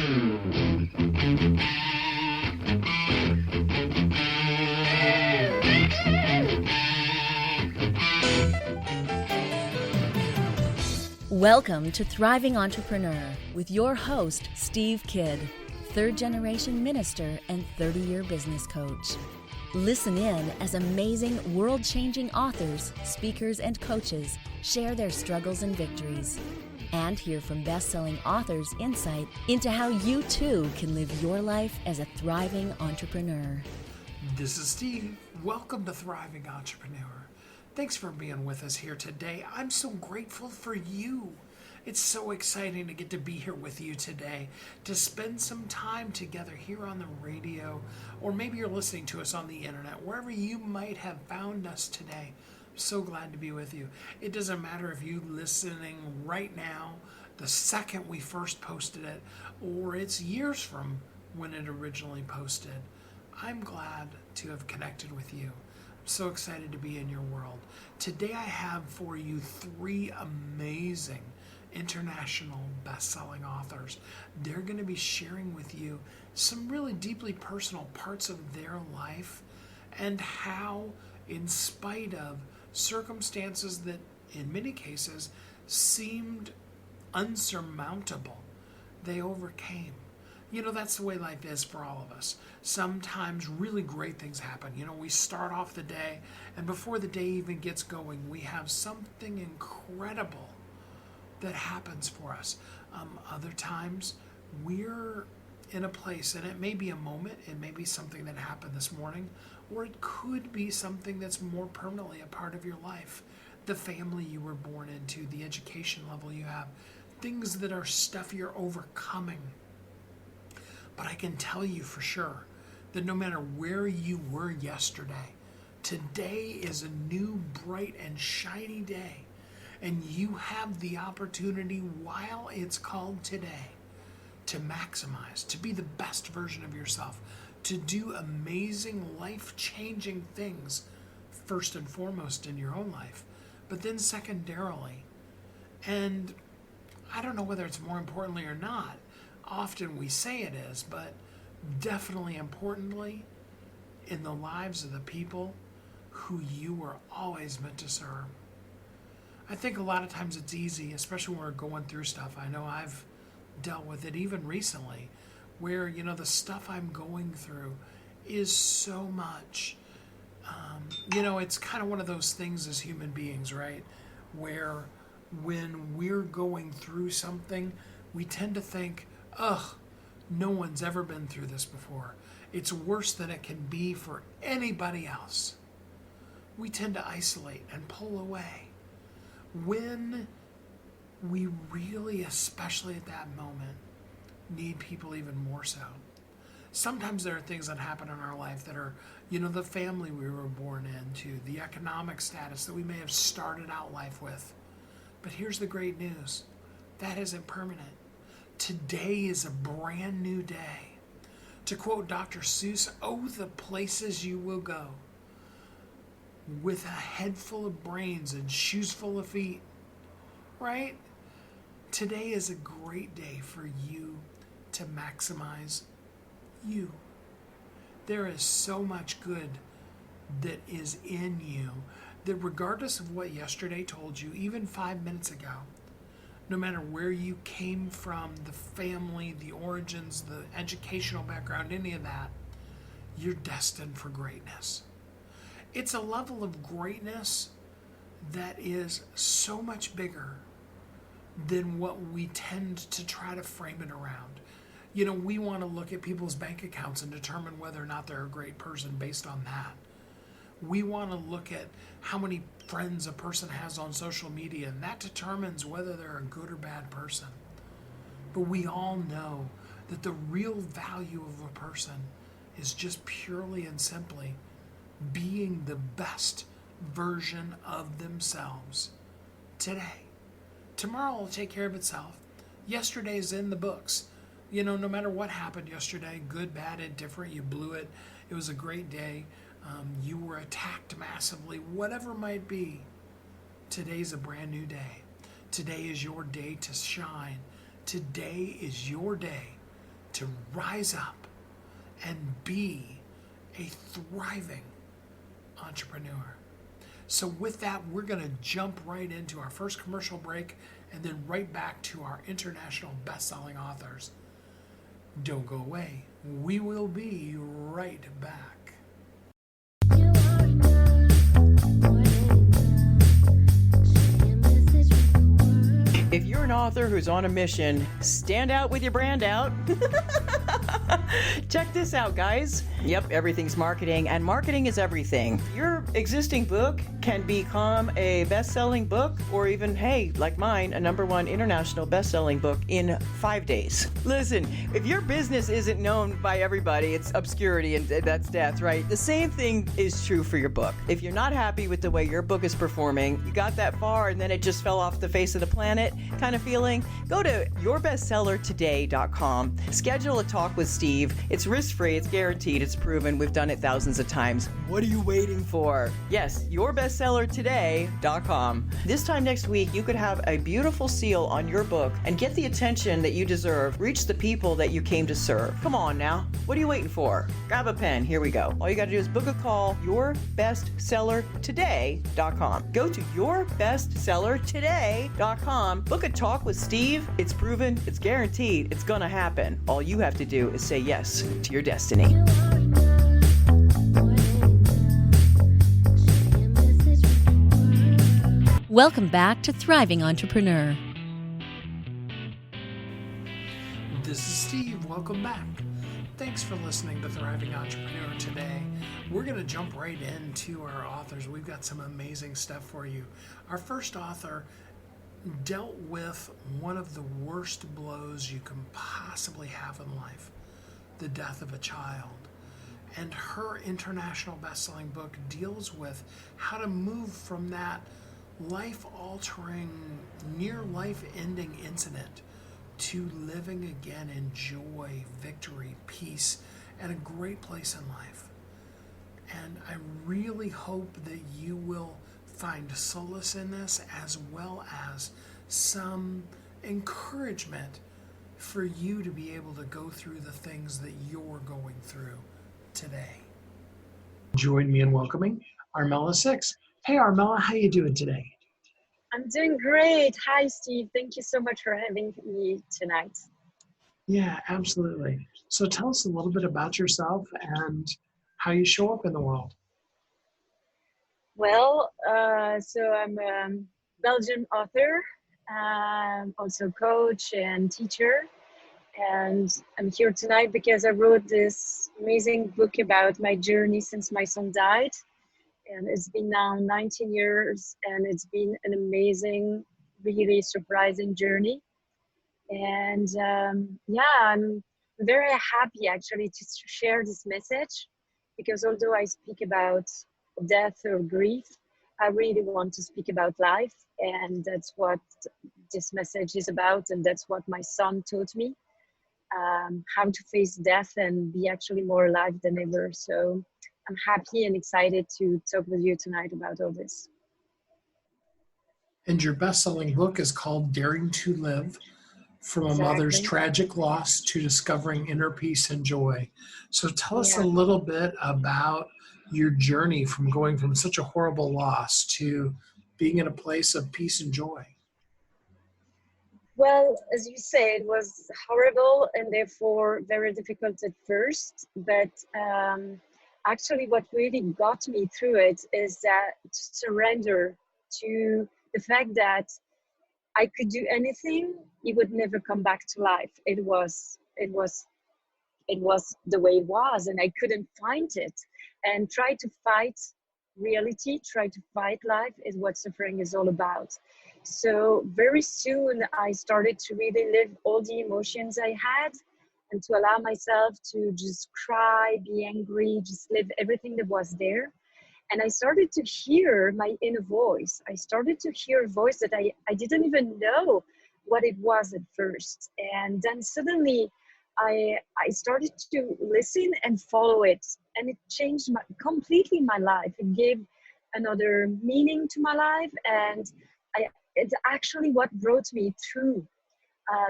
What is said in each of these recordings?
Welcome to Thriving Entrepreneur with your host, Steve Kidd, third-generation minister and 30-year business coach. Listen in as amazing, world-changing authors, speakers, and coaches share their struggles and victories. And hear from best-selling authors' insight into how you too can live your life as a thriving entrepreneur. This is Steve. Welcome to Thriving Entrepreneur. Thanks for being with us here today. I'm so grateful for you. It's so exciting to get to be here with you today, to spend some time together here on the radio, or maybe you're listening to us on the internet, wherever you might have found us today. I'm so glad to be with you. It doesn't matter if you're listening right now, the second we first posted it, or it's years from when it originally posted. I'm glad to have connected with you. So excited to be in your world. Today I have for you three amazing international best-selling authors. They're going to be sharing with you some really deeply personal parts of their life and how, in spite of circumstances that in many cases seemed unsurmountable, they overcame. You know, that's the way life is for all of us. Sometimes really great things happen. You know, we start off the day, and before the day even gets going, we have something incredible that happens for us. Other times, we're in a place, and it may be a moment, it may be something that happened this morning, or it could be something that's more permanently a part of your life. The family you were born into, the education level you have, things that are stuff you're overcoming. But I can tell you for sure that no matter where you were yesterday, today is a new, bright, and shiny day. And you have the opportunity while it's called today to maximize, to be the best version of yourself, to do amazing, life-changing things, first and foremost in your own life, but then secondarily. And I don't know whether it's more importantly or not. Often we say it is, but definitely importantly, in the lives of the people who you were always meant to serve. I think a lot of times it's easy, especially when we're going through stuff. I know I've dealt with it even recently, where, you know, the stuff I'm going through is so much. You know, it's kind of one of those things as human beings, right? Where when we're going through something, we tend to think, ugh, no one's ever been through this before. It's worse than it can be for anybody else. We tend to isolate and pull away. When we really, especially at that moment, need people even more so. Sometimes there are things that happen in our life that are, you know, the family we were born into, the economic status that we may have started out life with. But here's the great news. That isn't permanent. Today is a brand new day. To quote Dr. Seuss, oh, the places you will go with a head full of brains and shoes full of feet, right? Today is a great day for you to maximize you. There is so much good that is in you that regardless of what yesterday told you, even 5 minutes ago, no matter where you came from, the family, the origins, the educational background, any of that, you're destined for greatness. It's a level of greatness that is so much bigger than what we tend to try to frame it around. You know, we want to look at people's bank accounts and determine whether or not they're a great person based on that. We want to look at how many friends a person has on social media, and that determines whether they're a good or bad person. But we all know that the real value of a person is just purely and simply being the best version of themselves today. Tomorrow will take care of itself. Yesterday is in the books. You know, no matter what happened yesterday, good, bad, indifferent, you blew it. It was a great day. You were attacked massively, whatever it might be. Today's a brand new day. Today is your day to shine. Today is your day to rise up and be a thriving entrepreneur. So with that, we're going to jump right into our first commercial break and then right back to our international best-selling authors. Don't go away. We will be right back. If you're an author who's on a mission, stand out with your brand out. Check this out, guys. Yep, everything's marketing, and marketing is everything. Your existing book can become a best-selling book, or even, hey, like mine, a #1 international best-selling book in 5 days. Listen, if your business isn't known by everybody, it's obscurity, and that's death, right? The same thing is true for your book. If you're not happy with the way your book is performing, you got that far and then it just fell off the face of the planet kind of feeling, go to yourbestsellertoday.com. Schedule a talk with Steve. It's risk-free, it's guaranteed, it's proven. We've done it thousands of times. What are you waiting for? Yes, yourbestsellertoday.com. This time next week, you could have a beautiful seal on your book and get the attention that you deserve. Reach the people that you came to serve. Come on now. What are you waiting for? Grab a pen. Here we go. All you got to do is book a call. Yourbestsellertoday.com. Go to yourbestsellertoday.com. Book a talk with Steve. It's proven. It's guaranteed. It's going to happen. All you have to do is say yes to your destiny. Welcome back to Thriving Entrepreneur. This is Steve. Welcome back. Thanks for listening to Thriving Entrepreneur today. We're going to jump right into our authors. We've got some amazing stuff for you. Our first author dealt with one of the worst blows you can possibly have in life, the death of a child. And her international best-selling book deals with how to move from that life-altering, near life-ending incident to living again in joy, victory, peace, and a great place in life. And I really hope that you will find solace in this, as well as some encouragement for you to be able to go through the things that you're going through today. Join me in welcoming Armelle Six. Hey Armelle, how you doing today? I'm doing great. Hi, Steve. Thank you so much for having me tonight. Yeah, absolutely. So tell us a little bit about yourself and how you show up in the world. Well, so I'm a Belgian author, also coach and teacher. And I'm here tonight because I wrote this amazing book about my journey since my son died. And it's been now 19 years, and it's been an amazing, really surprising journey. And I'm very happy actually to share this message, because although I speak about death or grief, I really want to speak about life. And that's what this message is about. And that's what my son taught me, how to face death and be actually more alive than ever. So I'm happy and excited to talk with you tonight about all this. And your best-selling book is called Daring to Live, From a Mother's Tragic Loss to Discovering Inner Peace and Joy. So tell us a little bit about your journey from going from such a horrible loss to being in a place of peace and joy. Well, as you say, it was horrible and therefore very difficult at first. But actually what really got me through it is that surrender to the fact that I could do anything, it would never come back to life. It was the way it was, and I couldn't find it. And try to fight reality, try to fight life is what suffering is all about. So very soon I started to really live all the emotions I had, and to allow myself to just cry, be angry, just live everything that was there. And I started to hear my inner voice. I started to hear a voice that I didn't even know what it was at first. And then suddenly I started to listen and follow it. And it changed completely my life. It gave another meaning to my life. And it's actually what brought me through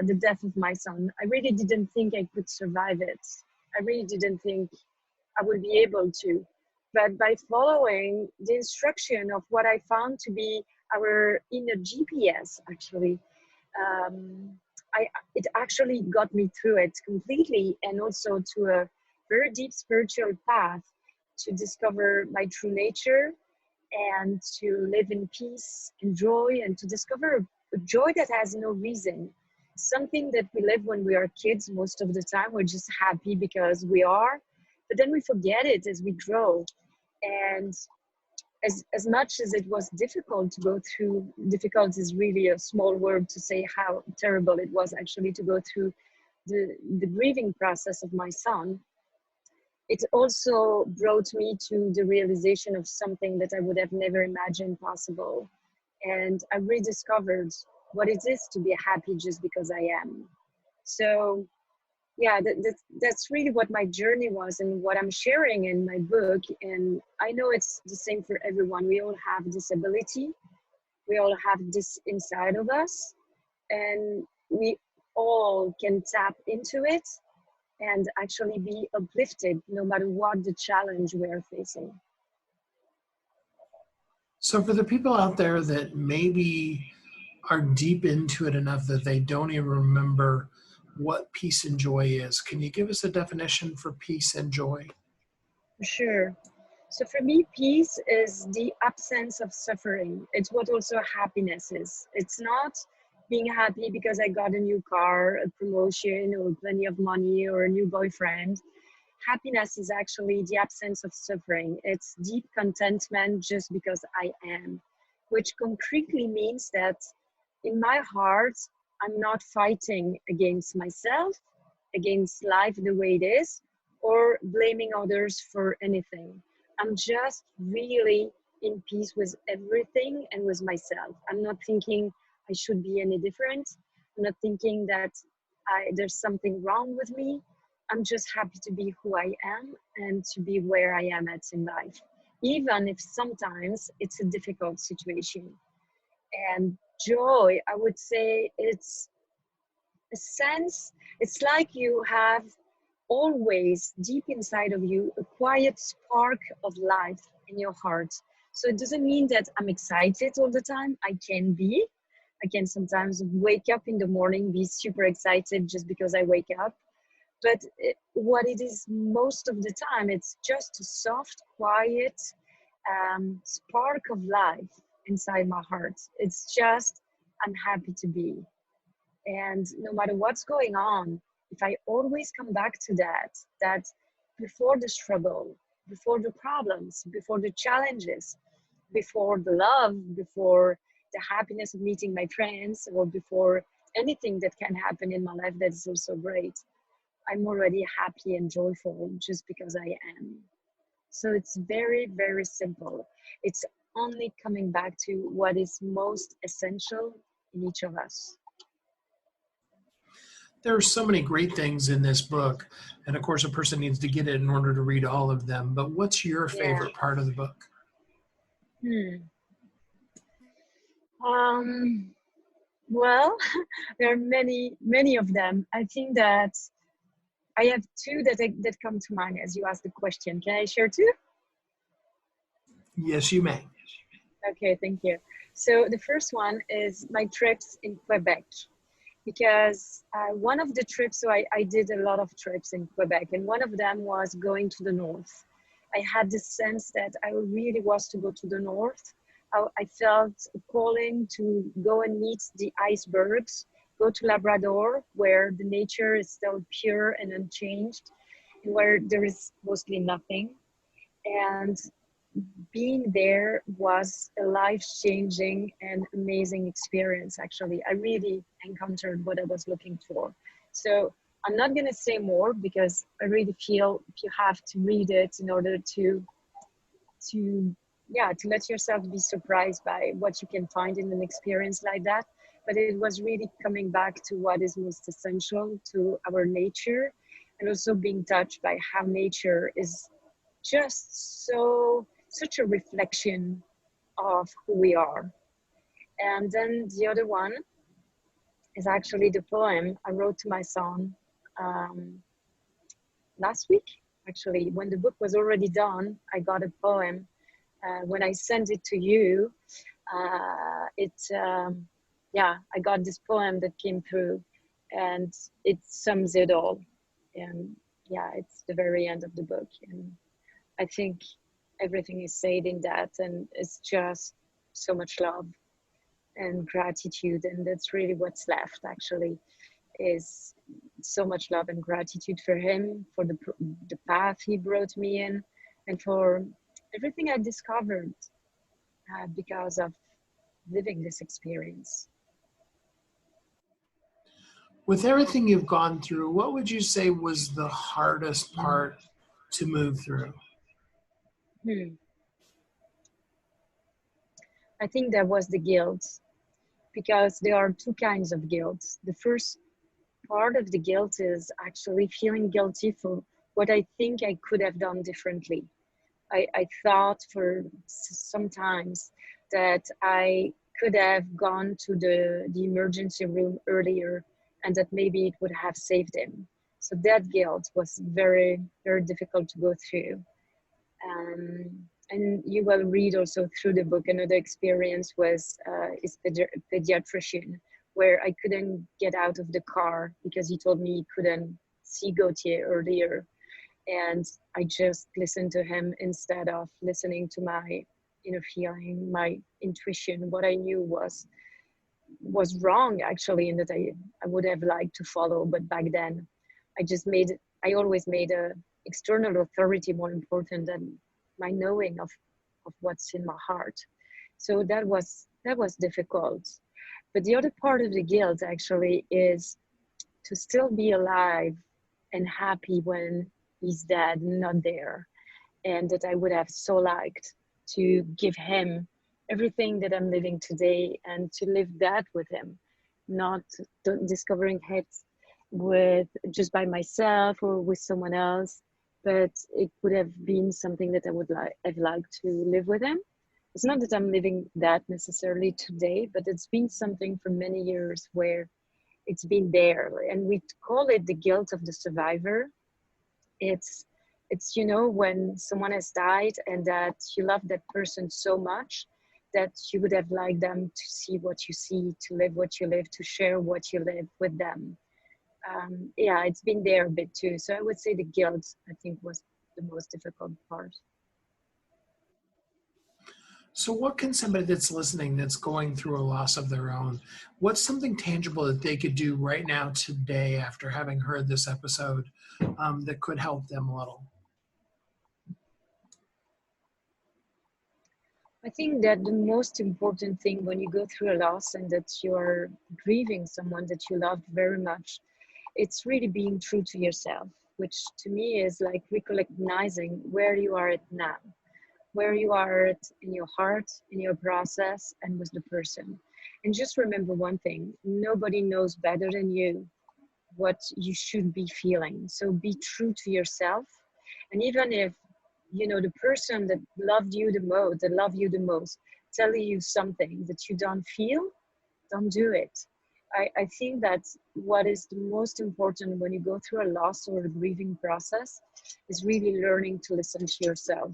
the death of my son. I really didn't think I could survive it. I really didn't think I would be able to. But by following the instruction of what I found to be our inner GPS, actually, um, it actually got me through it completely, and also to a very deep spiritual path to discover my true nature and to live in peace and joy, and to discover a joy that has no reason. Something that we live when we are kids most of the time. We're just happy because we are, but then we forget it as we grow. And as much as it was difficult to go through, difficult is really a small word to say how terrible it was actually to go through the grieving process of my son. It also brought me to the realization of something that I would have never imagined possible. And I rediscovered what it is to be happy just because I am. So yeah, that's really what my journey was and what I'm sharing in my book. And I know it's the same for everyone. We all have this ability. We all have this inside of us. And we all can tap into it and actually be uplifted no matter what the challenge we are facing. So for the people out there that maybe are deep into it enough that they don't even remember what peace and joy is, can you give us a definition for peace and joy? Sure. So for me, peace is the absence of suffering. It's what also happiness is. It's not being happy because I got a new car, a promotion, or plenty of money, or a new boyfriend. Happiness is actually the absence of suffering. It's deep contentment just because I am, which concretely means that in my heart, I'm not fighting against myself, against life the way it is, or blaming others for anything. I'm just really in peace with everything and with myself. I'm not thinking I should be any different. I'm not thinking that there's something wrong with me. I'm just happy to be who I am and to be where I am at in life, even if sometimes it's a difficult situation. And joy, I would say it's a sense, it's like you have always deep inside of you a quiet spark of life in your heart. So it doesn't mean that I'm excited all the time. I can be. I can sometimes wake up in the morning, be super excited just because I wake up. But what it is most of the time, it's just a soft, quiet spark of life inside my heart. It's just, I'm happy to be. And no matter what's going on, if I always come back to that before the struggle, before the problems, before the challenges, before the love, before the happiness of meeting my friends, or before anything that can happen in my life that is also great, I'm already happy and joyful just because I am. So it's very, very simple. It's only coming back to what is most essential in each of us. There are so many great things in this book, and of course a person needs to get it in order to read all of them, but what's your favorite part of the book? Well, there are many of them. I think that I have two that come to mind as you ask the question. Can I share two? Yes, you may. Okay, thank you. So the first one is my trips in Quebec, because one of the trips, so I did a lot of trips in Quebec, and one of them was going to the north. I had this sense that I really was to go to the north. I felt a calling to go and meet the icebergs, go to Labrador, where the nature is still pure and unchanged, and where there is mostly nothing. And being there was a life-changing and amazing experience, actually. I really encountered what I was looking for. So I'm not going to say more because I really feel you have to read it in order to let yourself be surprised by what you can find in an experience like that. But it was really coming back to what is most essential to our nature, and also being touched by how nature is just such a reflection of who we are. And then the other one is actually the poem I wrote to my son last week. Actually, when the book was already done, I got a poem. When I sent it to you, I got this poem that came through, and it sums it all. And yeah, it's the very end of the book, and I think everything is said in that, and it's just so much love and gratitude, and that's really what's left actually, is so much love and gratitude for him, for the path he brought me in, and for everything I discovered because of living this experience. With everything you've gone through, what would you say was the hardest part to move through? I think that was the guilt, because there are two kinds of guilt. The first part of the guilt is actually feeling guilty for what I think I could have done differently. I thought for sometimes that I could have gone to the emergency room earlier, and that maybe it would have saved him. So that guilt was very, very difficult to go through. And you will read also through the book, another experience was his pediatrician, where I couldn't get out of the car because he told me he couldn't see Gautier earlier. And I just listened to him instead of listening to my inner feeling, my intuition, what I knew was wrong actually, and that I would have liked to follow. But back then, I always made a external authority more important than my knowing of what's in my heart. So that was difficult. But the other part of the guilt actually is to still be alive and happy when he's dead, not there. And that I would have so liked to give him everything that I'm living today, and to live that with him, not discovering it with just by myself or with someone else, but it would have been something that I would have liked to live with him. It's not that I'm living that necessarily today, but it's been something for many years where it's been there, and we call it the guilt of the survivor. It's when someone has died and that you love that person so much that you would have liked them to see what you see, to live what you live, to share what you live with them. It's been there a bit too. So I would say the guilt, I think, was the most difficult part. So what can somebody that's listening, that's going through a loss of their own, what's something tangible that they could do right now today after having heard this episode that could help them a little? I think that the most important thing when you go through a loss and that you're grieving someone that you loved very much, it's really being true to yourself, which to me is like recognizing where you are at now, where you are at in your heart, in your process, and with the person. And just remember one thing, nobody knows better than you what you should be feeling. So be true to yourself. And even if the person that loved you the most, that love you the most, tell you something that you don't feel, don't do it. I think that what is the most important when you go through a loss or a grieving process is really learning to listen to yourself,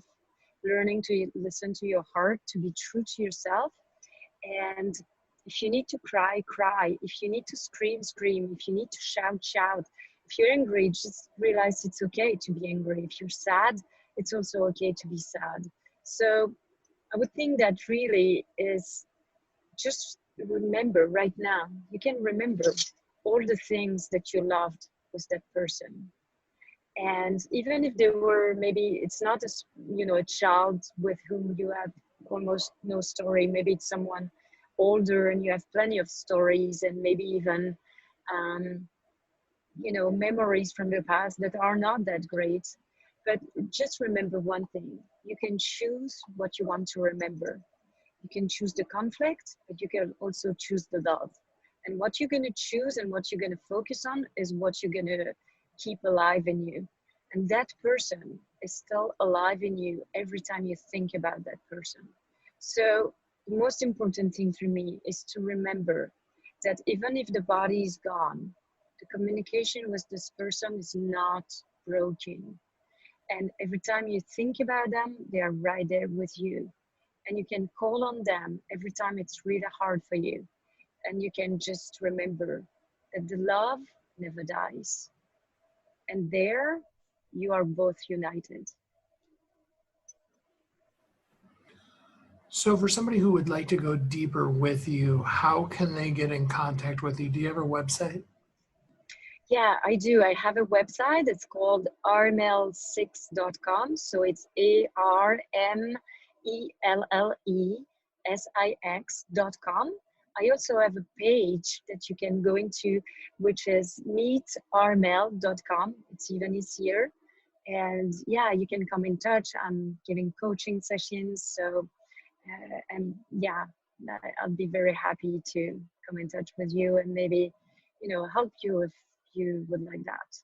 learning to listen to your heart, to be true to yourself. And if you need to cry, cry. If you need to scream, scream. If you need to shout, shout. If you're angry, just realize it's okay to be angry. If you're sad, it's also okay to be sad. So I would think that really is just remember right now. You can remember all the things that you loved with that person. And even if there were, maybe it's not a child with whom you have almost no story, maybe it's someone older and you have plenty of stories, and maybe even memories from the past that are not that great. But just remember one thing, you can choose what you want to remember. You can choose the conflict, but you can also choose the love. And what you're going to choose and what you're going to focus on is what you're going to keep alive in you. And that person is still alive in you every time you think about that person. So the most important thing for me is to remember that even if the body is gone, the communication with this person is not broken. And every time you think about them, they are right there with you. And you can call on them every time it's really hard for you. And you can just remember that the love never dies. And there you are both united. So, for somebody who would like to go deeper with you, how can they get in contact with you? Do you have a website? Yeah, I do. I have a website. It's called armelle6.com. So it's ARMELLESIX.com. I also have a page that you can go into, which is meetarmelle.com. It's even easier. And yeah, you can come in touch. I'm giving coaching sessions. So, and yeah, I'll be very happy to come in touch with you and maybe, help you if you would like that.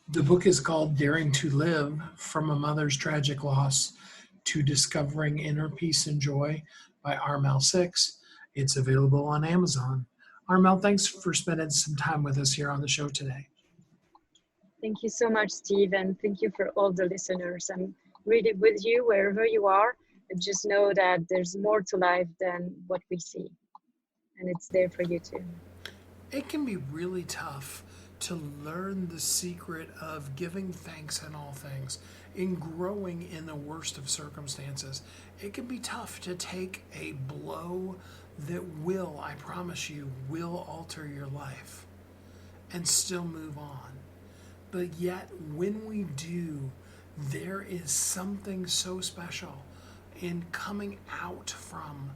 The book is called Daring to Live: From a Mother's Tragic Loss to Discovering Inner Peace and Joy by Armelle Six. It's available on Amazon. Armelle, thanks for spending some time with us here on the show today. Thank you so much, Steve, and thank you for all the listeners. I'm really with you wherever you are. And just know that there's more to life than what we see. And it's there for you too. It can be really tough to learn the secret of giving thanks in all things, in growing in the worst of circumstances. It can be tough to take a blow that will, I promise you, will alter your life and still move on. But yet, when we do, there is something so special in coming out from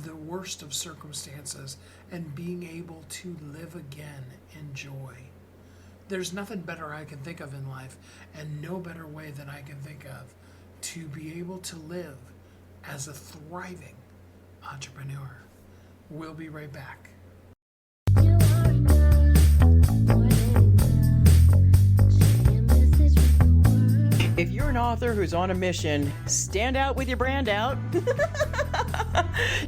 the worst of circumstances and being able to live again in joy. There's nothing better I can think of in life, and no better way than I can think of to be able to live as a thriving entrepreneur. We'll be right back. If you're an author who's on a mission, stand out with your brand out.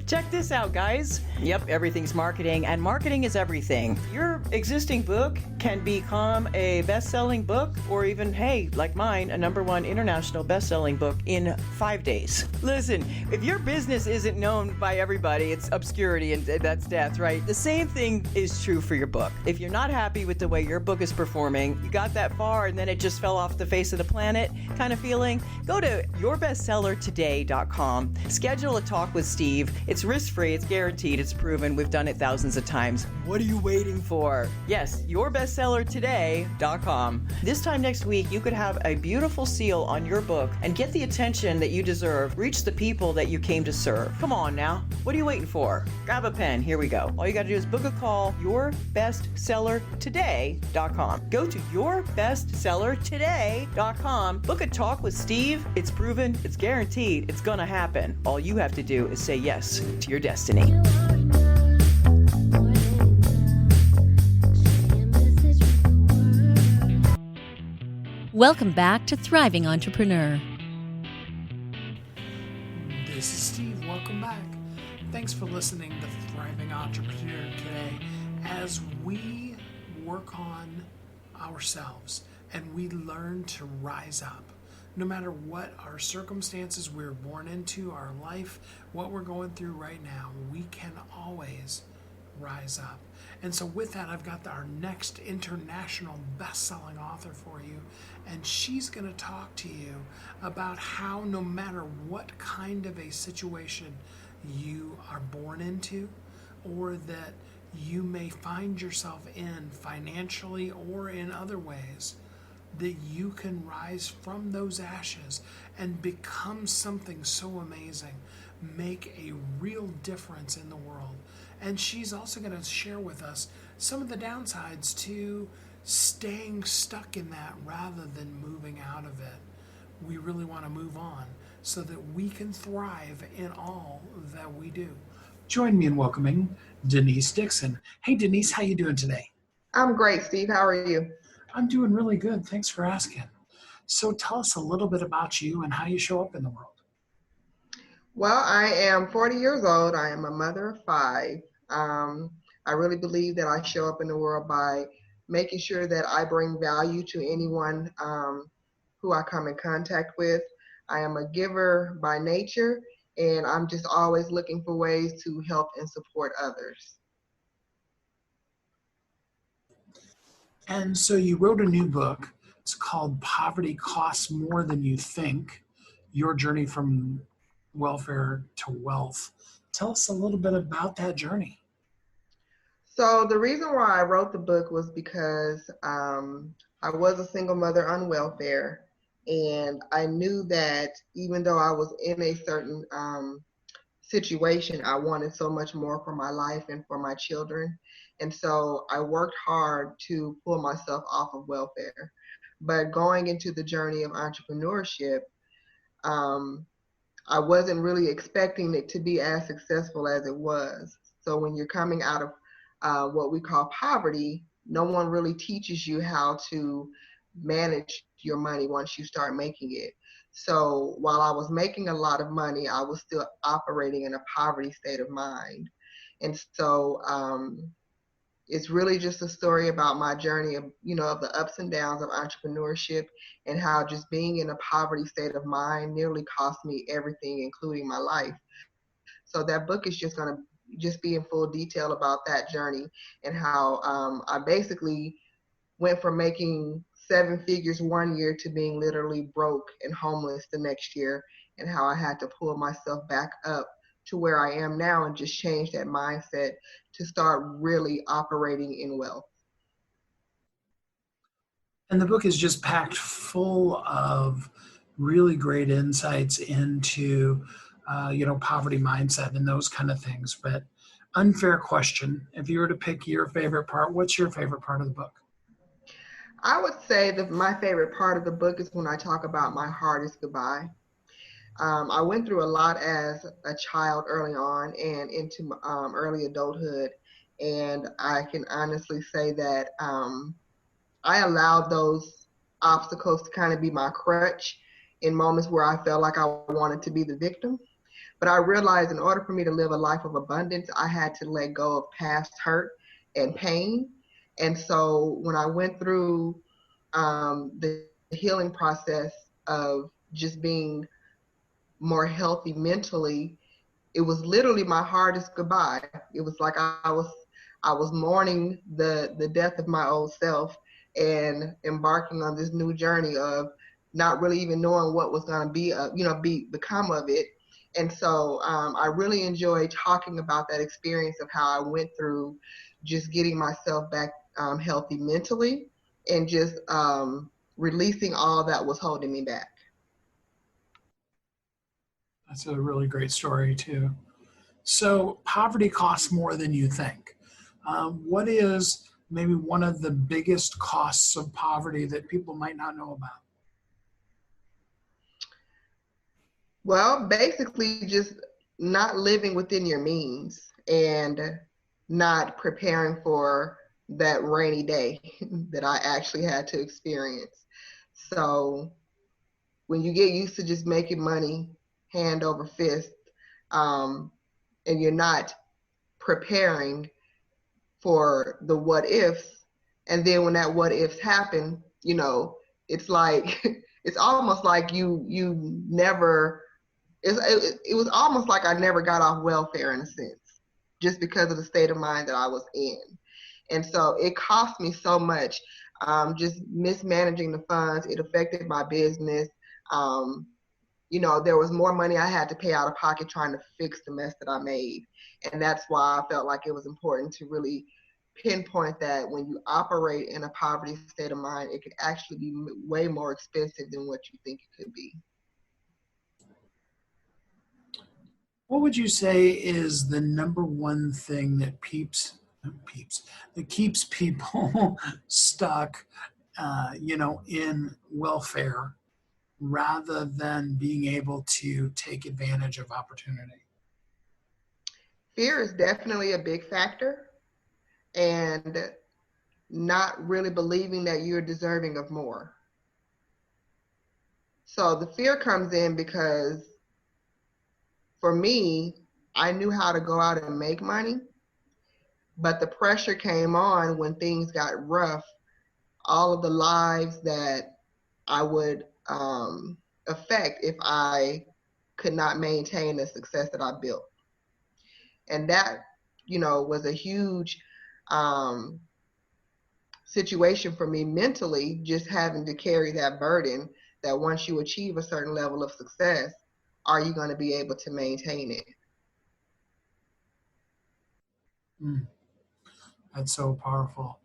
Check this out, guys. Yep, everything's marketing, and marketing is everything. Your existing book can become a best-selling book, or even, hey, like mine, a #1 international best-selling book in 5 days. Listen, if your business isn't known by everybody, it's obscurity and that's death, right? The same thing is true for your book. If you're not happy with the way your book is performing, you got that far and then it just fell off the face of the planet kind of feeling, go to yourbestsellertoday.com. Schedule a talk with Steve. It's risk-free, it's guaranteed, it's proven. We've done it thousands of times. What are you waiting for? Yes, yourbestsellertoday.com. This time next week, you could have a beautiful seal on your book and get the attention that you deserve. Reach the people that you came to serve. Come on now. What are you waiting for? Grab a pen. Here we go. All you got to do is book a call. Yourbestsellertoday.com. Go to yourbestsellertoday.com. Book a talk with Steve. It's proven. It's guaranteed. It's going to happen. All you have to do is say yes to your destiny. Welcome back to Thriving Entrepreneur. This is Steve. Welcome back. Thanks for listening to Thriving Entrepreneur today as we work on ourselves and we learn to rise up. No matter what our circumstances we're born into, our life, what we're going through right now, we can always rise up. And so with that, I've got our next international best-selling author for you, and she's going to talk to you about how no matter what kind of a situation you are born into or that you may find yourself in financially or in other ways, that you can rise from those ashes and become something so amazing, make a real difference in the world. And she's also going to share with us some of the downsides to staying stuck in that rather than moving out of it. We really want to move on so that we can thrive in all that we do. Join me in welcoming Denise Dixon. Hey, Denise, how you doing today? I'm great, Steve. How are you? I'm doing really good. Thanks for asking. So tell us a little bit about you and how you show up in the world. Well, I am 40 years old. I am a mother of 5. I really believe that I show up in the world by making sure that I bring value to anyone who I come in contact with. I am a giver by nature, and I'm just always looking for ways to help and support others. And so you wrote a new book. It's called Poverty Costs More Than You Think, Your Journey from Welfare to Wealth. Tell us a little bit about that journey. So the reason why I wrote the book was because I was a single mother on welfare, and I knew that even though I was in a certain situation, I wanted so much more for my life and for my children. And so I worked hard to pull myself off of welfare. But going into the journey of entrepreneurship, um, I wasn't really expecting it to be as successful as it was. So when you're coming out of what we call poverty, no one really teaches you how to manage your money once you start making it. So while I was making a lot of money, I was still operating in a poverty state of mind. And so it's really just a story about my journey of, of the ups and downs of entrepreneurship, and how just being in a poverty state of mind nearly cost me everything, including my life. So that book is just going to just be in full detail about that journey, and how I basically went from making seven figures one year to being literally broke and homeless the next year, and how I had to pull myself back up to where I am now and just change that mindset to start really operating in wealth. And the book is just packed full of really great insights into, poverty mindset and those kind of things. But unfair question, if you were to pick your favorite part, what's your favorite part of the book? I would say that my favorite part of the book is when I talk about my hardest goodbye. I went through a lot as a child early on and into early adulthood. And I can honestly say that I allowed those obstacles to kind of be my crutch in moments where I felt like I wanted to be the victim. But I realized in order for me to live a life of abundance, I had to let go of past hurt and pain. And so when I went through the healing process of just being more healthy mentally, it was literally my hardest goodbye. It was like I was mourning the death of my old self and embarking on this new journey of not really even knowing what was going to become of it. And so I really enjoyed talking about that experience of how I went through just getting myself back healthy mentally, and just releasing all that was holding me back. That's a really great story, too. So, poverty costs more than you think. What is maybe one of the biggest costs of poverty that people might not know about? Well, basically just not living within your means and not preparing for that rainy day that I actually had to experience. So when you get used to just making money hand over fist, and you're not preparing for the what ifs, and then when that what ifs happen, it's like it's almost like you never. It was almost like I never got off welfare in a sense, just because of the state of mind that I was in. And so it cost me so much, just mismanaging the funds. It affected my business. There was more money I had to pay out of pocket trying to fix the mess that I made. And that's why I felt like it was important to really pinpoint that when you operate in a poverty state of mind, it could actually be way more expensive than what you think it could be. What would you say is the number one thing that keeps people stuck, in welfare rather than being able to take advantage of opportunity? Fear is definitely a big factor, and not really believing that you're deserving of more. So the fear comes in because for me, I knew how to go out and make money. But the pressure came on when things got rough. All of the lives that I would affect if I could not maintain the success that I built. And that, was a huge situation for me mentally, just having to carry that burden that once you achieve a certain level of success, are you going to be able to maintain it? That's so powerful.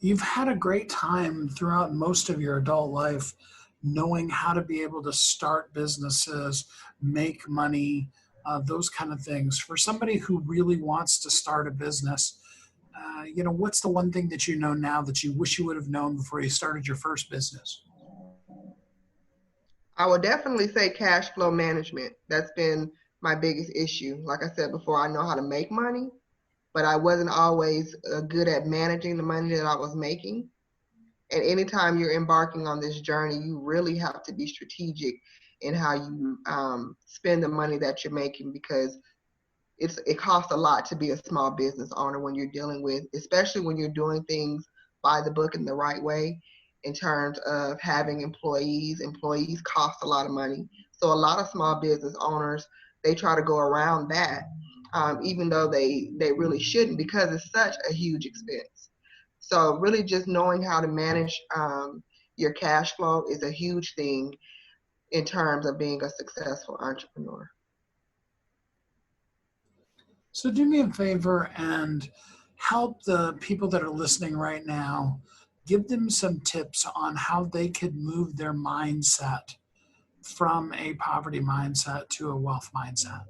You've had a great time throughout most of your adult life knowing how to be able to start businesses, make money, those kind of things. For somebody who really wants to start a business, what's the one thing that you know now that you wish you would have known before you started your first business? I would definitely say cash flow management. That's been my biggest issue. Like I said before, I know how to make money, but I wasn't always good at managing the money that I was making. And anytime you're embarking on this journey, you really have to be strategic in how you spend the money that you're making, because it costs a lot to be a small business owner when you're dealing with, especially when you're doing things by the book in the right way. In terms of having employees cost a lot of money. So a lot of small business owners, they try to go around that, even though they really shouldn't, because it's such a huge expense. So really just knowing how to manage your cash flow is a huge thing in terms of being a successful entrepreneur. So do me a favor and help the people that are listening right now, give them some tips on how they could move their mindset from a poverty mindset to a wealth mindset.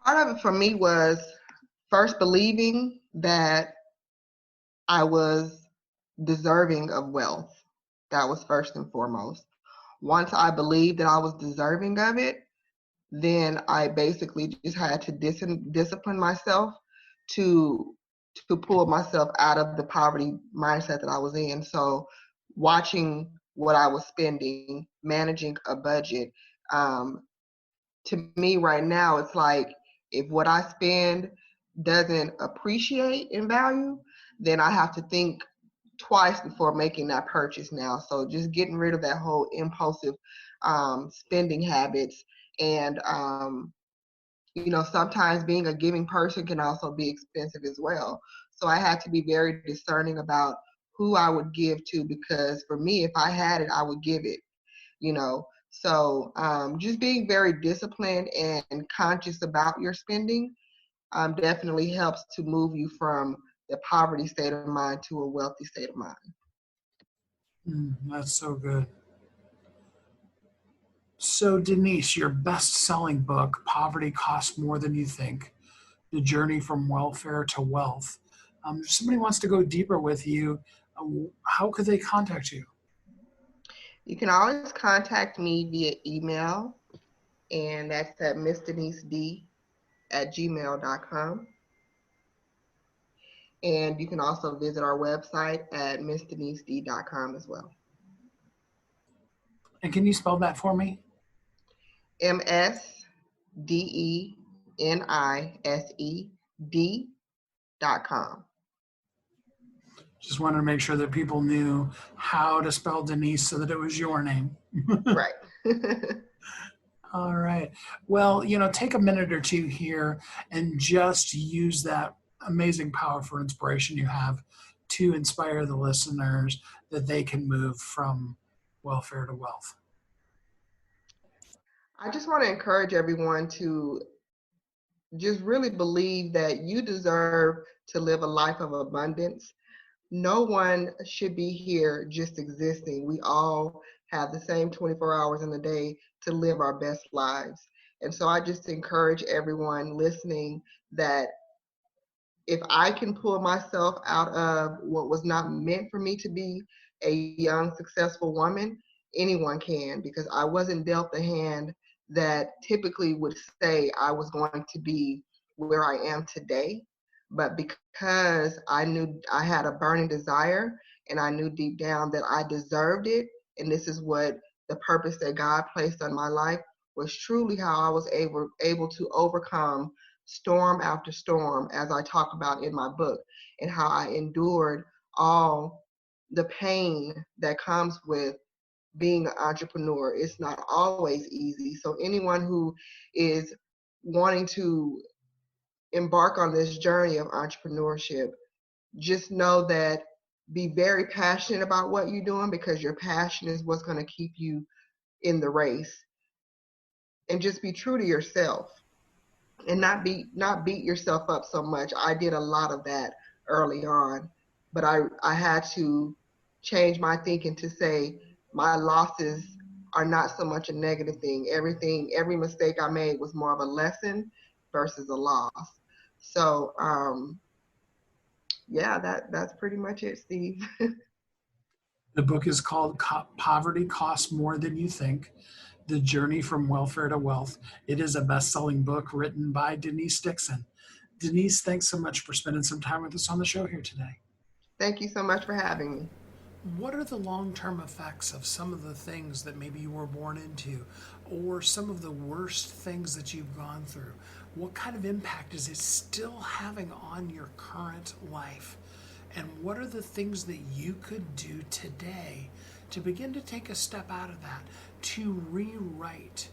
Part of it for me was first believing that I was deserving of wealth. That was first and foremost. Once I believed that I was deserving of it, then I basically just had to discipline myself to pull myself out of the poverty mindset that I was in. So watching what I was spending, managing a budget. To me right now, it's like if what I spend doesn't appreciate in value, then I have to think twice before making that purchase now. So just getting rid of that whole impulsive spending habits. And sometimes being a giving person can also be expensive as well. So I had to be very discerning about who I would give to, because for me, if I had it, I would give it, you know. So just being very disciplined and conscious about your spending definitely helps to move you from the poverty state of mind to a wealthy state of mind. That's so good. So Denise, your best-selling book, Poverty Costs More Than You Think, The Journey from Welfare to Wealth. If somebody wants to go deeper with you, how could they contact you? You can always contact me via email, and that's at missdenised@gmail.com. And you can also visit our website at missdenised.com as well. And can you spell that for me? missdenised.com. Just wanted to make sure that people knew how to spell Denise so that it was your name. Right. All right. Well, take a minute or two here and just use that amazing power for inspiration you have to inspire the listeners that they can move from welfare to wealth. I just want to encourage everyone to just really believe that you deserve to live a life of abundance. No one should be here just existing. We all have the same 24 hours in the day to live our best lives. And so I just encourage everyone listening that if I can pull myself out of what was not meant for me to be, a young, successful woman, anyone can, because I wasn't dealt the hand that typically would say I was going to be where I am today. But because I knew I had a burning desire and I knew deep down that I deserved it, and this is what the purpose that God placed on my life was truly how I was able to overcome storm after storm, as I talk about in my book, and how I endured all the pain that comes with being an entrepreneur. It's not always easy. So anyone who is wanting to embark on this journey of entrepreneurship, just know that be very passionate about what you're doing, because your passion is what's going to keep you in the race. And just be true to yourself and not beat yourself up so much. I did a lot of that early on, but I had to change my thinking to say my losses are not so much a negative thing. Every mistake I made was more of a lesson versus a loss. So yeah, that's pretty much it, Steve. The book is called Poverty Costs More Than You Think: The Journey from Welfare to Wealth. It is a best-selling book written by Denise Dixon. Denise, thanks so much for spending some time with us on the show here today. Thank you so much for having me. What are the long-term effects of some of the things that maybe you were born into, or some of the worst things that you've gone through? What kind of impact is it still having on your current life? And what are the things that you could do today to begin to take a step out of that, to rewrite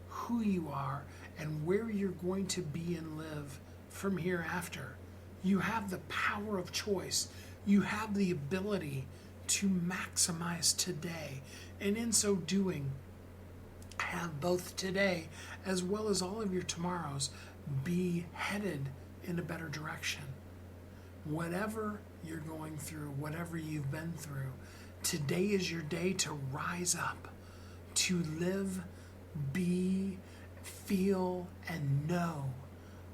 who you are and where you're going to be and live from hereafter? You have the power of choice. You have the ability to maximize today, and in so doing, have both today as well as all of your tomorrows be headed in a better direction. Whatever you're going through, whatever you've been through, today is your day to rise up, to live, be, feel, and know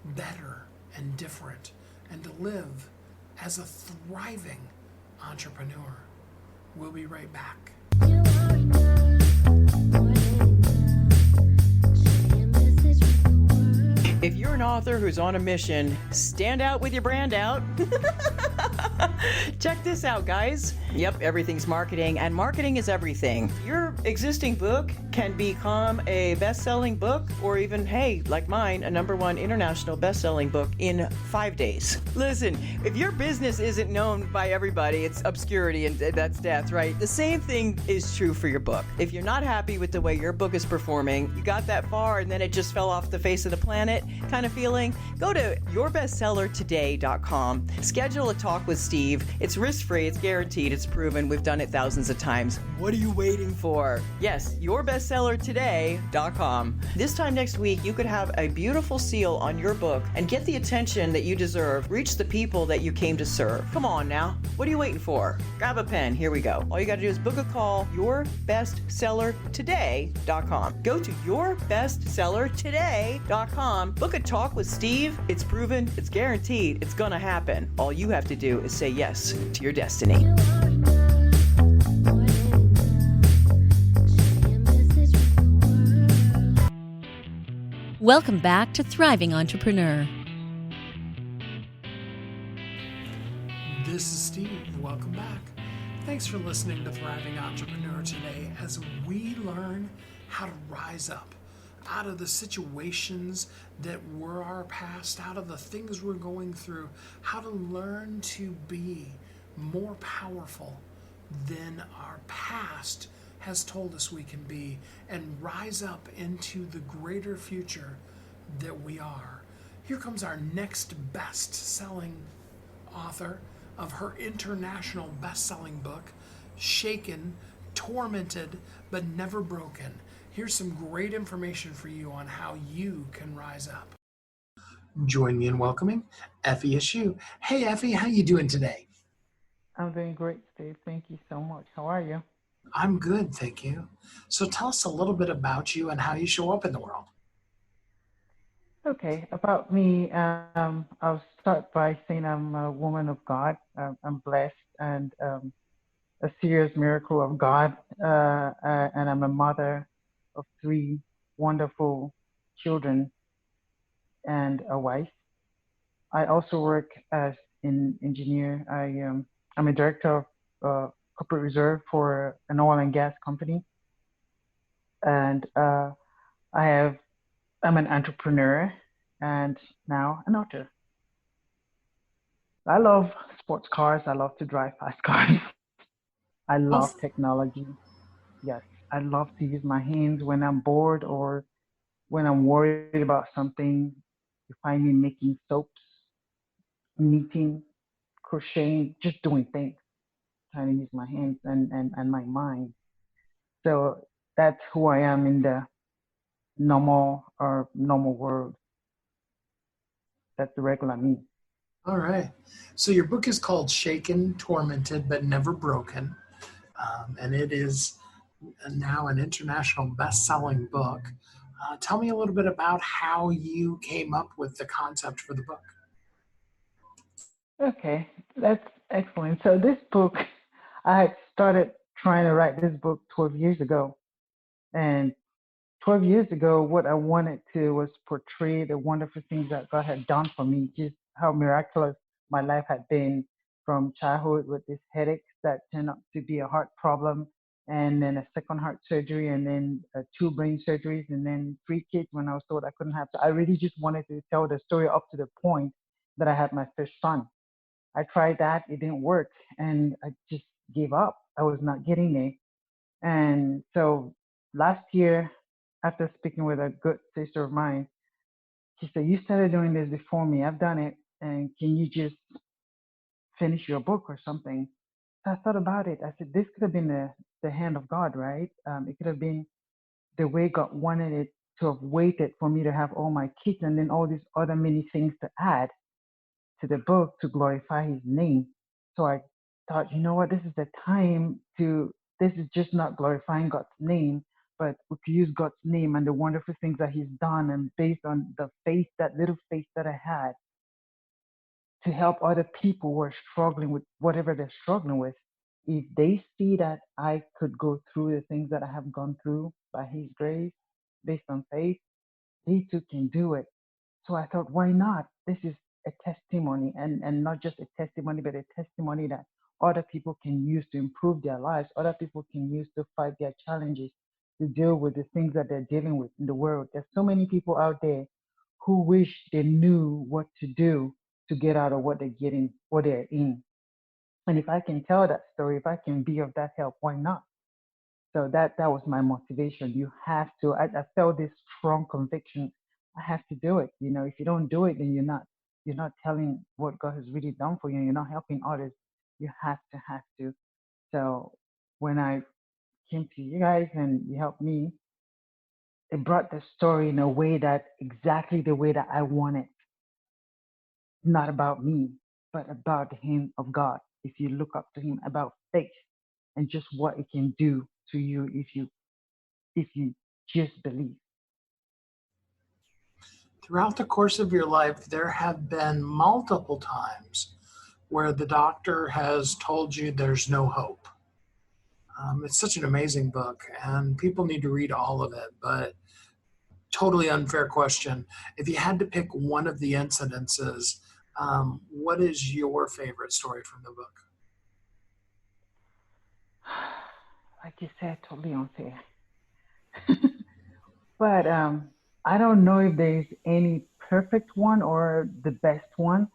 better and different, and to live as a thriving entrepreneur. We'll be right back. If you're an author who's on a mission, stand out with your brand out. Check this out, guys. Yep, everything's marketing, and marketing is everything. Your existing book can become a best-selling book, or even, hey, like mine, a #1 international best-selling book in 5 days. Listen, if your business isn't known by everybody, it's obscurity, and that's death, right? The same thing is true for your book. If you're not happy with the way your book is performing, you got that far and then it just fell off the face of the planet kind of feeling, go to yourbestsellertoday.com. Schedule a talk with Steve. It's risk-free, it's guaranteed, it's proven. We've done it thousands of times. What are you waiting for? Yes, yourbestsellertoday.com. This time next week, you could have a beautiful seal on your book and get the attention that you deserve. Reach the people that you came to serve. Come on now. What are you waiting for? Grab a pen. Here we go. All you got to do is book a call. Yourbestsellertoday.com. Go to yourbestsellertoday.com. Book a talk with Steve. It's proven. It's guaranteed. It's going to happen. All you have to do is say yes to your destiny. Welcome back to Thriving Entrepreneur. This is Steve. Welcome back. Thanks for listening to Thriving Entrepreneur today as we learn how to rise up out of the situations that were our past, out of the things we're going through, how to learn to be more powerful than our past has told us we can be, and rise up into the greater future that we are. Here comes our next best-selling author of her international best-selling book, Shaken, Tormented, but Never Broken. Here's some great information for you on how you can rise up. Join me in welcoming Effie Ashu. Hey, Effie, how you doing today? I'm doing great, Steve. Thank you so much. How are you? I'm good, thank you. So tell us a little bit about you and how you show up in the world. Okay, about me, I'll start by saying I'm a woman of God. I'm blessed and a serious miracle of God, and I'm a mother of 3 wonderful children and a wife. I also work as an engineer. I'm a director of corporate reserve for an oil and gas company, and I'm an entrepreneur. and now an author. I love sports cars. I love to drive fast cars. I love Well, technology. Yes, I love to use my hands when I'm bored or when I'm worried about something. You find me making soaps, knitting, crocheting, just doing things, trying to use my hands and my mind. So that's who I am in the normal world. That's the regular me. all right. So your book is called Shaken, Tormented, but Never Broken. And it is now an international best-selling book. Tell me a little bit about how you came up with the concept for the book. Okay, that's excellent. So this book, I had started trying to write this book 12 years ago. And 12 years ago, what I wanted to was portray the wonderful things that God had done for me, just how miraculous my life had been from childhood with this headaches that turned out to be a heart problem, and then a second heart surgery, and then two brain surgeries, and then three kids when I was told I couldn't have. So I really just wanted to tell the story up to the point that I had my first son. I tried that, it didn't work, and I just gave up. I was not getting there. And so last year, after speaking with a good sister of mine, she said, "You started doing this before me. I've done it. And can you just finish your book or something?" So I thought about it. I said, this could have been the hand of God, right? It could have been the way God wanted it to have waited for me to have all my kids and then all these other many things to add to the book to glorify his name. So I thought, you know what, this is the time to, this is just not glorifying God's name, but we could use God's name and the wonderful things that he's done and based on the faith, that little faith that I had to help other people who are struggling with whatever they're struggling with. If they see that I could go through the things that I have gone through by his grace, based on faith, they too can do it. So I thought, why not? This is a testimony, and not just a testimony, but a testimony that other people can use to improve their lives, other people can use to fight their challenges, to deal with the things that they're dealing with in the world. There's so many people out there who wish they knew what to do to get out of what they're getting, what they're in. And if I can tell that story, if I can be of that help, why not? So that was my motivation. You have to. I felt this strong conviction. I have to do it. You know, if you don't do it, then you're not telling what God has really done for you. And you're not helping others. You have to. So when I came to you guys and you helped me, it brought the story in a way that exactly the way that I want it. Not about me, but about the hand of God. If you look up to Him, about faith and just what it can do to you if you just believe. Throughout the course of your life, there have been multiple times where the doctor has told you there's no hope. It's such an amazing book, and people need to read all of it. But totally unfair question. If you had to pick one of the incidences, what is your favorite story from the book? Like you said, totally unfair. But I don't know if there's any perfect one or the best one.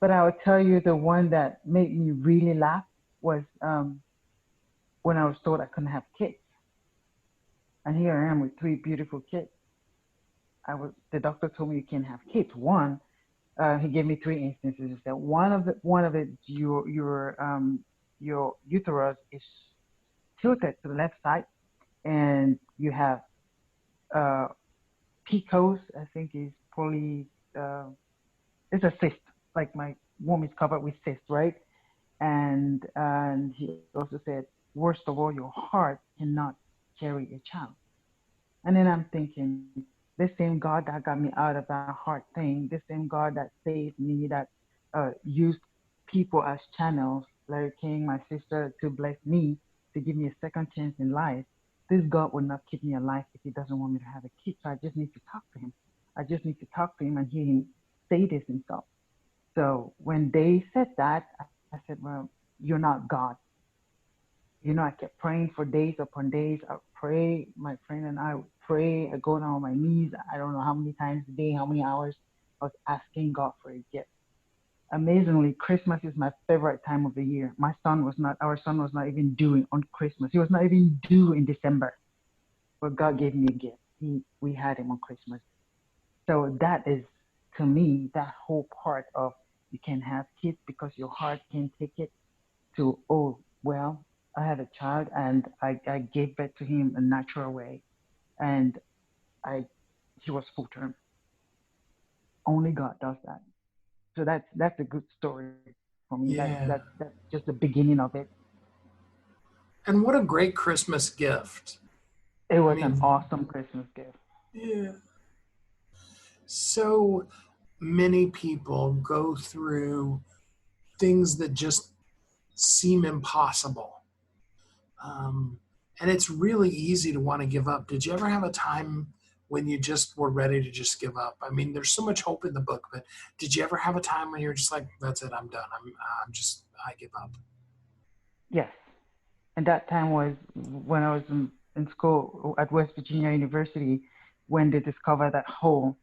But I will tell you the one that made me really laugh was when I was told I couldn't have kids, and here I am with three beautiful kids. The doctor told me you can't have kids. One, he gave me three instances. He said one of it your uterus is tilted to the left side, and you have uh, PCOS, I think is uh, it's a cyst. Like my womb is covered with cysts, right? And he also said, worst of all, your heart cannot carry a child. And then I'm thinking, the same God that got me out of that heart thing, the same God that saved me, that used people as channels, Larry King, my sister, to bless me, to give me a second chance in life. This God would not keep me alive if He doesn't want me to have a kid. So I just need to talk to Him. I just need to talk to Him and hear Him say this Himself. So when they said that, I said, well, you're not God. I kept praying for days upon days. I would pray, my friend and I would pray. I go down on my knees. I don't know how many times a day, how many hours. I was asking God for a gift. Amazingly, Christmas is my favorite time of the year. Our son was not even due on Christmas. He was not even due in December. But God gave me a gift. We had him on Christmas. So that is, to me, that whole part of you can have kids because your heart can take it to, oh, well, I had a child and I gave birth to him a natural way. And he was full term. Only God does that. So that's a good story for me. Yeah. That's just the beginning of it. And what a great Christmas gift. It I was an mean, awesome Christmas gift. yeah. So many people go through things that just seem impossible. Um, and it's really easy to want to give up. Did you ever have a time when you just were ready to just give up? I mean, there's so much hope in the book, but did you ever have a time when you're just like, that's it, I'm done. I give up. Yes. And that time was when I was in school at West Virginia University when they discovered that hole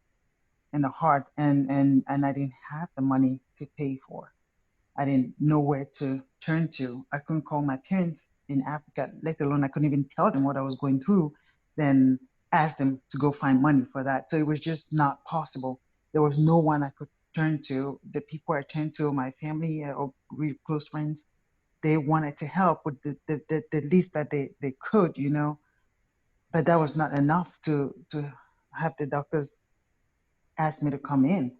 in the heart and I didn't have the money to pay for. I didn't know where to turn to. I couldn't call my parents in Africa, let alone I couldn't even tell them what I was going through, then ask them to go find money for that. So it was just not possible. There was no one I could turn to. The people I turned to, my family or really close friends, they wanted to help with the least that they could, but that was not enough to have the doctors ask me to come in.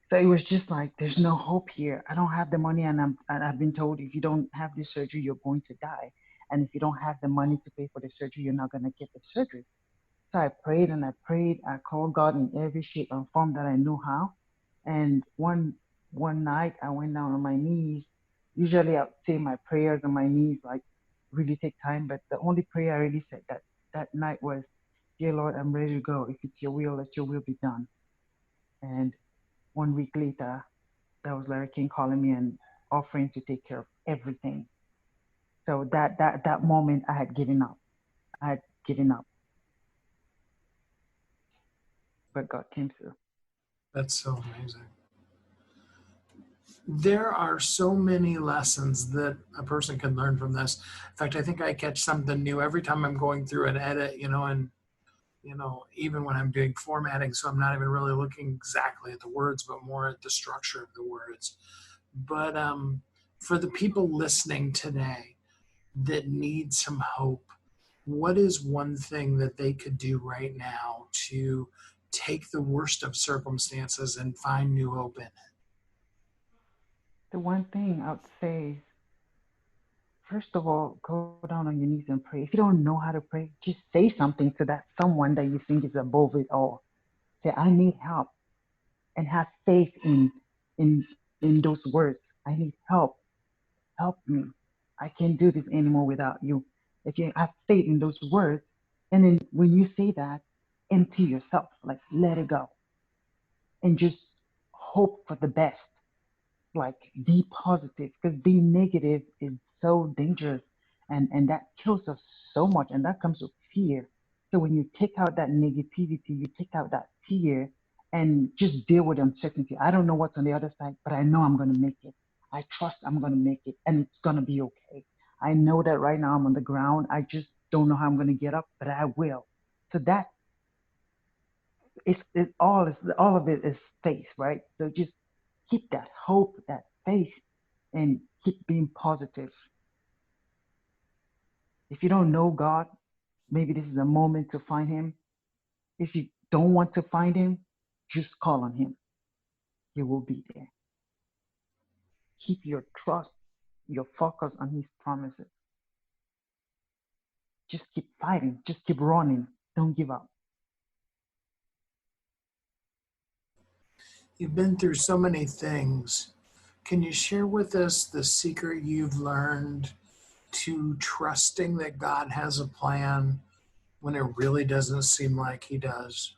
So it was just like, there's no hope here. I don't have the money, and I've been told if you don't have this surgery, you're going to die. And if you don't have the money to pay for the surgery, you're not going to get the surgery. So I prayed and I prayed. I called God in every shape and form that I knew how. And one night I went down on my knees. Usually I would say my prayers on my knees, like really take time. But the only prayer I really said that night was, "Dear Lord, I'm ready to go. If it's your will, let your will be done." And 1 week later, that was Larry King calling me and offering to take care of everything. So that moment I had given up. I had given up. But God came through. That's so amazing. There are so many lessons that a person can learn from this. In fact, I think I catch something new every time I'm going through an edit, and even when I'm doing formatting, so I'm not even really looking exactly at the words, but more at the structure of the words. But for the people listening today that need some hope, what is one thing that they could do right now to take the worst of circumstances and find new hope in it? The one thing I would say is, first of all, go down on your knees and pray. If you don't know how to pray, just say something to that someone that you think is above it all. Say, I need help, and have faith in in those words. I need help. Help me. I can't do this anymore without you. If you have faith in those words, and then when you say that, empty yourself, like let it go, and just hope for the best. Like be positive, because being negative is so dangerous, and that kills us so much, and that comes with fear. So when you take out that negativity, you take out that fear, and just deal with uncertainty. I don't know what's on the other side, but I know I'm going to make it. I trust I'm going to make it, and it's going to be okay. I know that right now I'm on the ground. I just don't know how I'm going to get up, but I will. So that all of it is faith, right? So just keep that hope, that faith, and keep being positive. If you don't know God, maybe this is a moment to find him. If you don't want to find him, just call on him. He will be there. Keep your trust, your focus on his promises. Just keep fighting. Just keep running. Don't give up. You've been through so many things. Can you share with us the secret you've learned to trusting that God has a plan when it really doesn't seem like he does?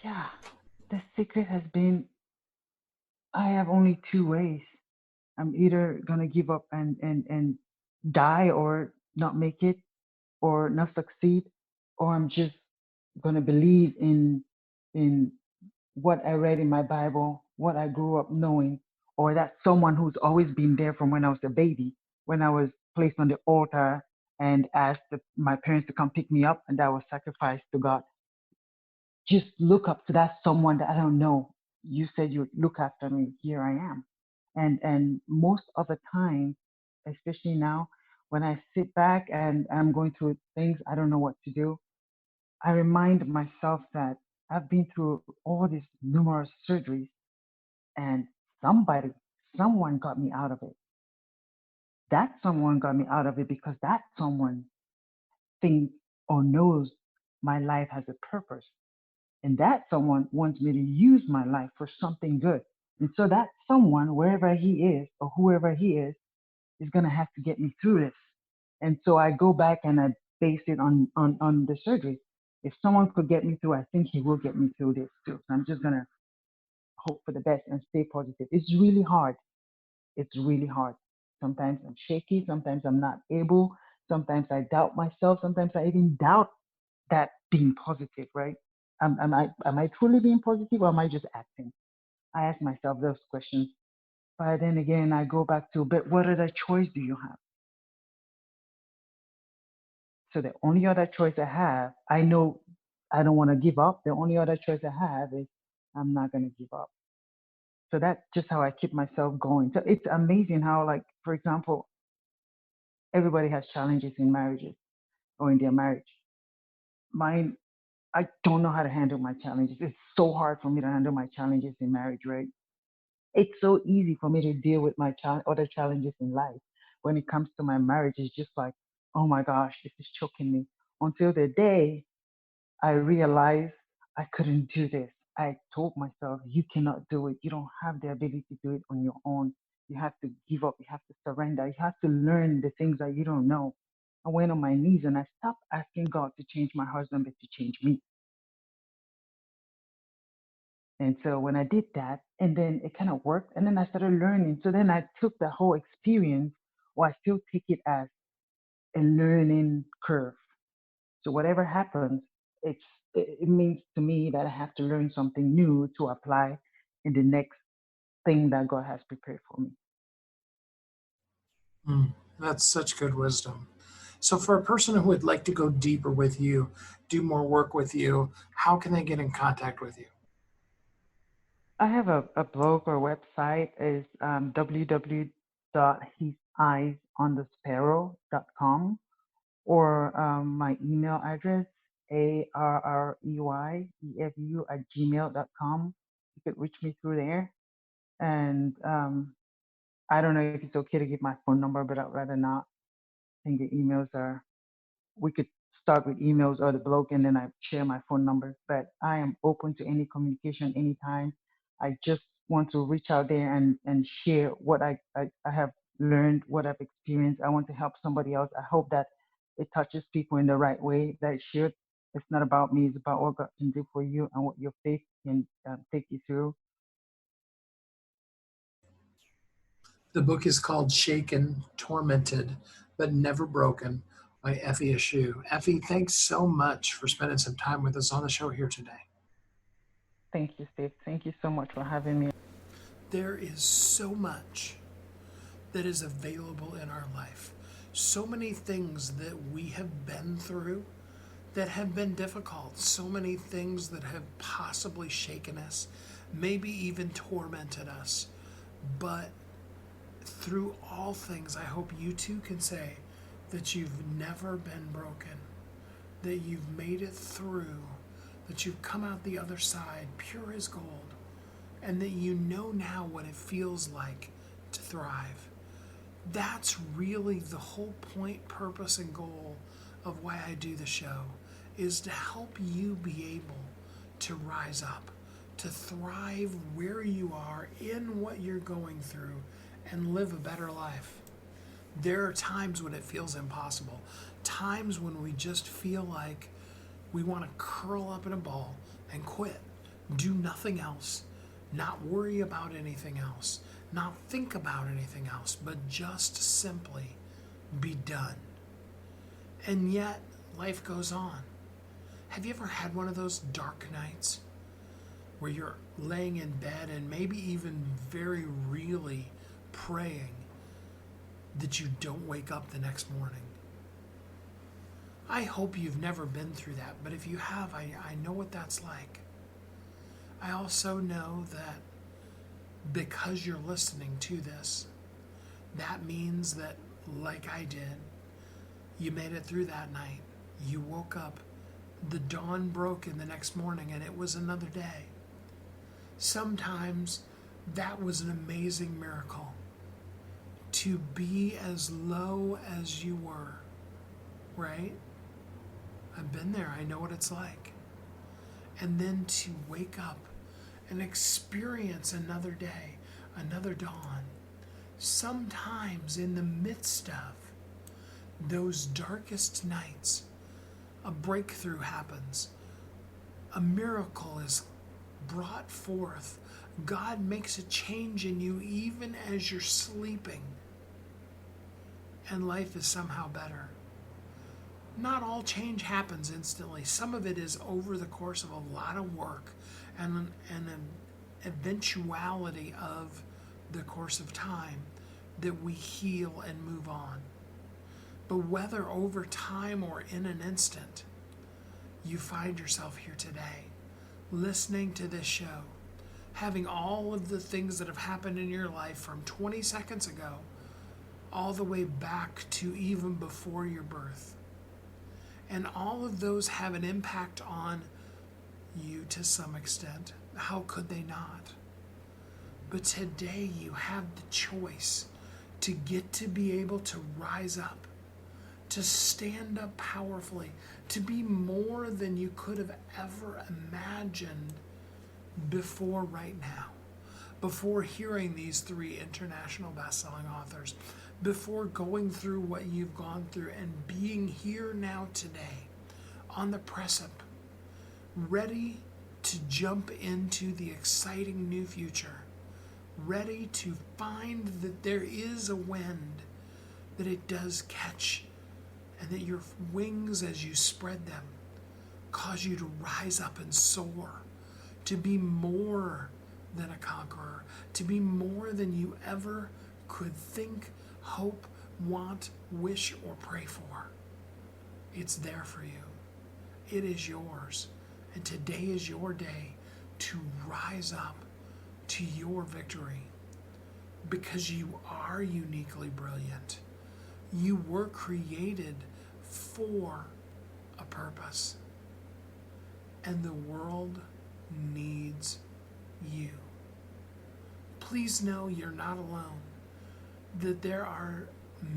Yeah, the secret has been, I have only two ways. I'm either going to give up and die or not make it or not succeed, or I'm just going to believe in in what I read in my Bible, what I grew up knowing, or that someone who's always been there from when I was a baby, when I was placed on the altar and asked my parents to come pick me up, and I was sacrificed to God. Just look up to that someone that I don't know. You said you would look after me. Here I am. And most of the time, especially now, when I sit back and I'm going through things I don't know what to do, I remind myself that I've been through all these numerous surgeries, and somebody, someone got me out of it. That someone got me out of it because that someone thinks or knows my life has a purpose. And that someone wants me to use my life for something good. And so that someone, wherever he is or whoever he is going to have to get me through this. And so I go back and I base it on the surgery. If someone could get me through, I think he will get me through this too. So I'm just going to hope for the best and stay positive. It's really hard. It's really hard. Sometimes I'm shaky. Sometimes I'm not able. Sometimes I doubt myself. Sometimes I even doubt that being positive, right? Am I truly being positive or am I just acting? I ask myself those questions. But then again, I go back to, but what other choice do you have? So the only other choice I have, I know I don't want to give up. The only other choice I have is I'm not going to give up. So that's just how I keep myself going. So it's amazing how, like, for example, everybody has challenges in marriages or in their marriage. Mine, I don't know how to handle my challenges. It's so hard for me to handle my challenges in marriage, right? It's so easy for me to deal with my other challenges in life. When it comes to my marriage, it's just like, oh my gosh, this is choking me. Until the day I realized I couldn't do this. I told myself, you cannot do it. You don't have the ability to do it on your own. You have to give up. You have to surrender. You have to learn the things that you don't know. I went on my knees and I stopped asking God to change my husband, but to change me. And so when I did that, and then it kind of worked, and then I started learning. So then I took the whole experience, or I still take it as a learning curve. So whatever happens, it means to me that I have to learn something new to apply in the next thing that God has prepared for me. That's such good wisdom. So, for a person who would like to go deeper with you, do more work with you, how can they get in contact with you? I have a blog or website is www.hiseyesonsparrow.com, or my email address, arreyefu@gmail.com. You could reach me through there. And I don't know if it's okay to give my phone number, but I'd rather not. I think the emails are, we could start with emails or the blog and then I share my phone number. But I am open to any communication anytime. I just want to reach out there and share what I have learned, what I've experienced. I want to help somebody else. I hope that it touches people in the right way that it should. It's not about me, it's about what God can do for you and what your faith can take you through. The book is called Shaken, Tormented, but Never Broken by Effie Ashu. Effie, thanks so much for spending some time with us on the show here today. Thank you, Steve. Thank you so much for having me. There is so much that is available in our life. So many things that we have been through that have been difficult. So many things that have possibly shaken us, maybe even tormented us. But through all things, I hope you too can say that you've never been broken, that you've made it through, that you've come out the other side pure as gold, and that you know now what it feels like to thrive. That's really the whole point, purpose, and goal of why I do the show, is to help you be able to rise up, to thrive where you are in what you're going through, and live a better life. There are times when it feels impossible, times when we just feel like we want to curl up in a ball and quit, do nothing else, not worry about anything else, not think about anything else, but just simply be done. And yet, life goes on. Have you ever had one of those dark nights where you're laying in bed and maybe even very really praying that you don't wake up the next morning. I hope you've never been through that, but if you have, I know what that's like. I also know that because you're listening to this, that means that, like I did, you made it through that night. You woke up, the dawn broke in the next morning, and it was another day. Sometimes that was an amazing miracle. To be as low as you were, right? I've been there. I know what it's like. And then to wake up and experience another day, another dawn. Sometimes in the midst of those darkest nights, a breakthrough happens. A miracle is brought forth. God makes a change in you even as you're sleeping. And life is somehow better. Not all change happens instantly. Some of it is over the course of a lot of work and an eventuality of the course of time that we heal and move on. But whether over time or in an instant, you find yourself here today, listening to this show, having all of the things that have happened in your life from 20 seconds ago, all the way back to even before your birth. And all of those have an impact on you to some extent. How could they not? But today you have the choice to get to be able to rise up, to stand up powerfully, to be more than you could have ever imagined before right now, before hearing these 3 international best-selling authors, before going through what you've gone through and being here now today on the precipice, ready to jump into the exciting new future, ready to find that there is a wind, that it does catch, and that your wings as you spread them cause you to rise up and soar, to be more than a conqueror, to be more than you ever could think, hope, want, wish, or pray for. It's there for you. It is yours. And today is your day to rise up to your victory, because you are uniquely brilliant. You were created for a purpose, and the world needs you. Please know you're not alone, that there are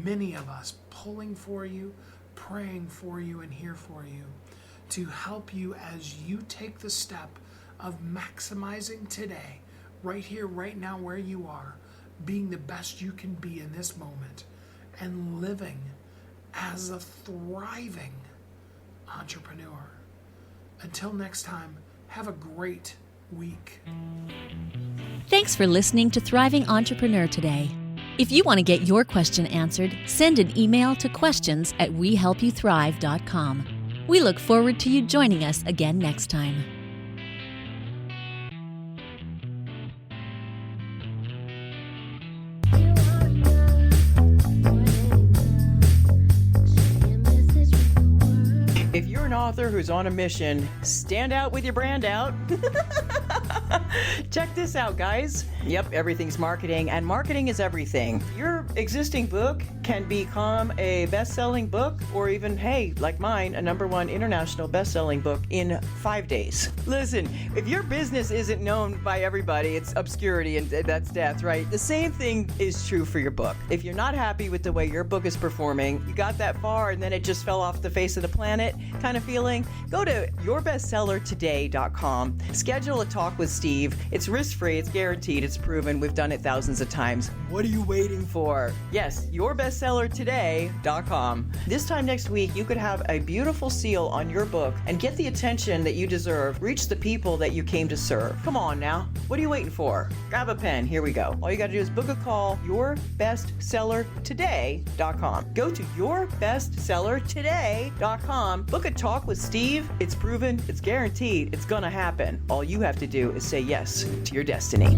many of us pulling for you, praying for you, and here for you to help you as you take the step of maximizing today, right here, right now, where you are, being the best you can be in this moment, and living as a thriving entrepreneur. Until next time, have a great week. Thanks for listening to Thriving Entrepreneur today. If you want to get your question answered, send an email to questions@wehelpyouthrive.com. We look forward to you joining us again next time. If you're an author who's on a mission, stand out with your brand out. Check this out, guys. Yep, everything's marketing, and marketing is everything. Your existing book can become a best-selling book, or even, hey, like mine, a #1 international best-selling book in 5 days. Listen, if your business isn't known by everybody, it's obscurity, and that's death, right? The same thing is true for your book. If you're not happy with the way your book is performing, you got that far and then it just fell off the face of the planet kind of feeling, go to yourbestsellertoday.com, schedule a talk with Steve, Steve. It's risk-free, it's guaranteed, it's proven. We've done it thousands of times. What are you waiting for? Yes, yourbestsellertoday.com. This time next week, you could have a beautiful seal on your book and get the attention that you deserve. Reach the people that you came to serve. Come on now. What are you waiting for? Grab a pen. Here we go. All you got to do is book a call. yourbestsellertoday.com. Go to yourbestsellertoday.com. Book a talk with Steve. It's proven. It's guaranteed. It's going to happen. All you have to do is say yes to your destiny.